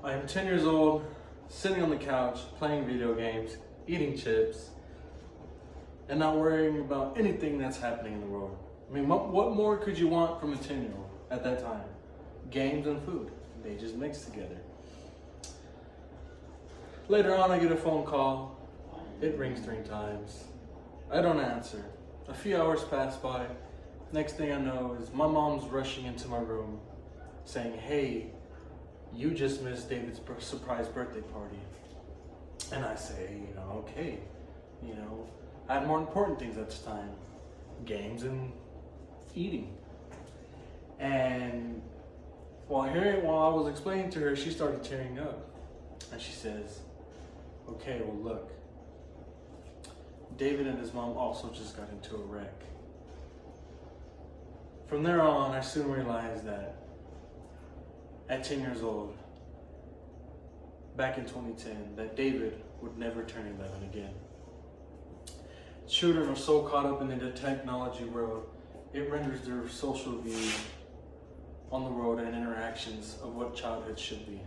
I am 10 years old, sitting on the couch, playing video games, eating chips, and not worrying about anything that's happening in the world. I mean, what more could you want from a 10-year-old at that time? Games and food, they just mix together. Later on, I get a phone call. It rings 3 times. I don't answer. A few hours pass by. Next thing I know is my mom's rushing into my room saying, "Hey, you just missed David's surprise birthday party." And I say, okay, I had more important things at the time, games and eating. And while I was explaining to her, she started tearing up. And she says, "Okay, well look, David and his mom also just got into a wreck." From there on, I soon realized that at 10 years old, back in 2010, that David would never turn 11 again. Children are so caught up in the technology world, it renders their social view on the world and interactions of what childhood should be.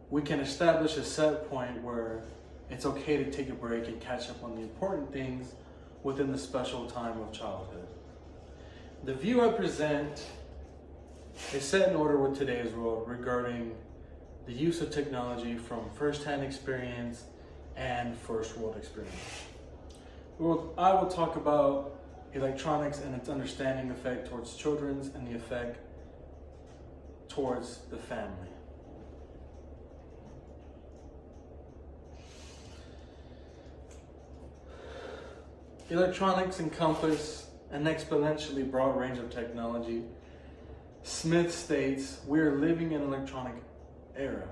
We can establish a set point where it's okay to take a break and catch up on the important things within the special time of childhood. The view I present is set in order with today's world regarding the use of technology from first-hand experience and first world experience. I will talk about electronics and its understanding effect towards children and the effect towards the family. Electronics encompass an exponentially broad range of technology. Smith states, "We are living in an electronic era.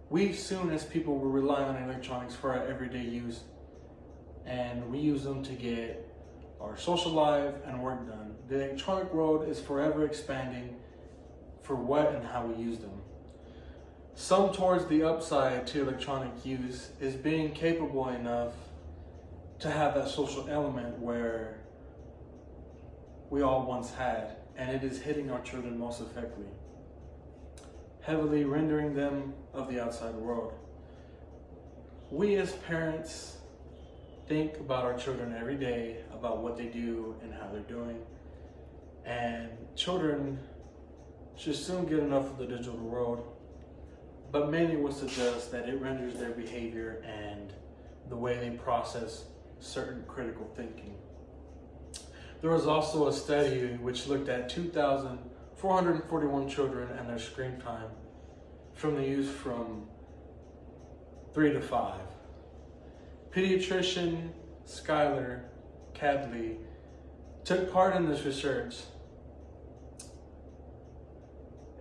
We soon as people will rely on electronics for our everyday use, and we use them to get our social life and work done. The electronic world is forever expanding for what and how we use them. Some towards the upside to electronic use is being capable enough to have that social element where we all once had, and it is hitting our children most effectively, heavily rendering them of the outside world. We as parents think about our children every day, about what they do and how they're doing, and children should soon get enough of the digital world, but many would suggest that it renders their behavior and the way they process certain critical thinking. There was also a study which looked at 2,441 children and their screen time from the use from 3 to 5. Pediatrician Skylar Cadley took part in this research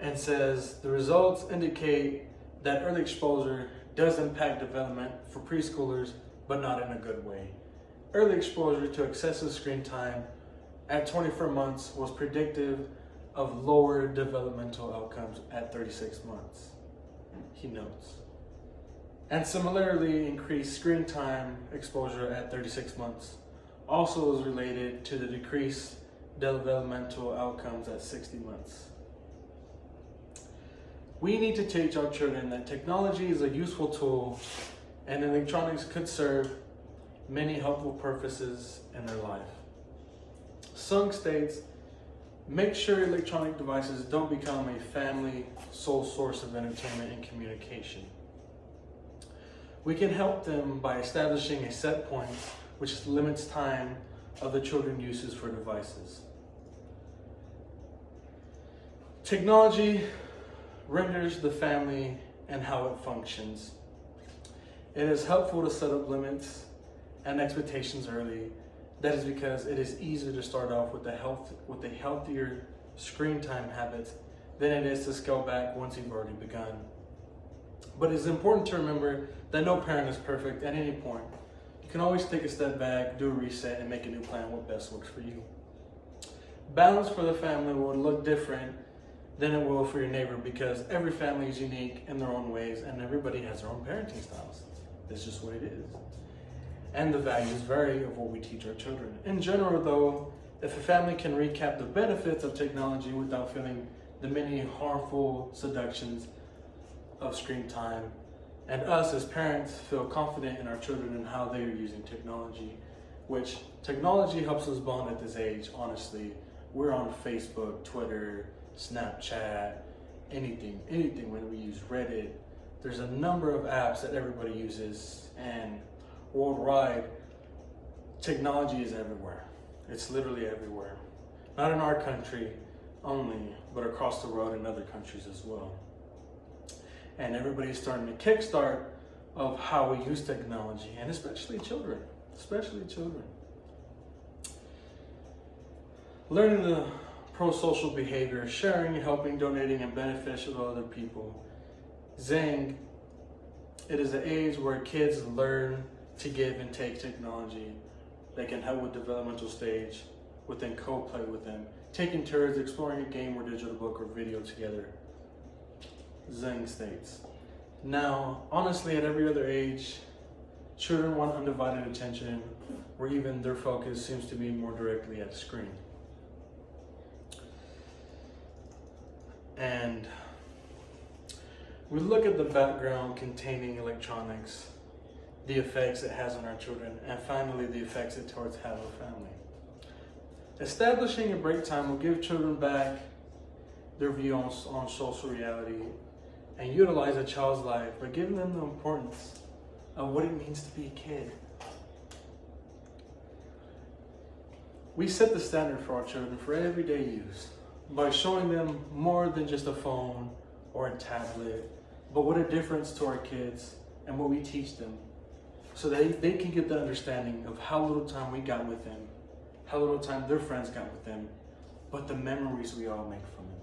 and says the results indicate that early exposure does impact development for preschoolers, but not in a good way. Early exposure to excessive screen time at 24 months was predictive of lower developmental outcomes at 36 months, he notes. And similarly, increased screen time exposure at 36 months also is related to the decreased developmental outcomes at 60 months. We need to teach our children that technology is a useful tool and electronics could serve many helpful purposes in their life. Sung states, "Make sure electronic devices don't become a family sole source of entertainment and communication." We can help them by establishing a set point which limits time of the children's uses for devices. Technology renders the family and how it functions. It is helpful to set up limits and expectations early. That is because it is easier to start off with a healthier screen time habits than it is to scale back once you've already begun. But it's important to remember that no parent is perfect at any point. You can always take a step back, do a reset, and make a new plan what best works for you. Balance for the family will look different than it will for your neighbor because every family is unique in their own ways and everybody has their own parenting styles. That's just what it is. And the values vary of what we teach our children. In general though, if a family can recap the benefits of technology without feeling the many harmful seductions of screen time, and us as parents feel confident in our children and how they are using technology, which technology helps us bond at this age, honestly. We're on Facebook, Twitter, Snapchat, anything when we use Reddit. There's a number of apps that everybody uses, and worldwide, technology is everywhere. It's literally everywhere. Not in our country only, but across the road in other countries as well. And everybody's starting to kickstart of how we use technology, and especially children. Learning the pro-social behavior, sharing, helping, donating, and beneficial to other people. Zing, it is an age where kids learn to give and take technology. They can help with developmental stage, within co-play with them, taking turns, exploring a game or digital book or video together. Zing states. Now, honestly, at every other age, children want undivided attention, where even their focus seems to be more directly at the screen. And we look at the background containing electronics, the effects it has on our children, and finally the effects it towards have a family. Establishing a break time will give children back their view on social reality and utilize a child's life by giving them the importance of what it means to be a kid. We set the standard for our children for everyday use by showing them more than just a phone or a tablet, but what a difference to our kids and what we teach them, so that they can get the understanding of how little time we got with them, how little time their friends got with them, but the memories we all make from it.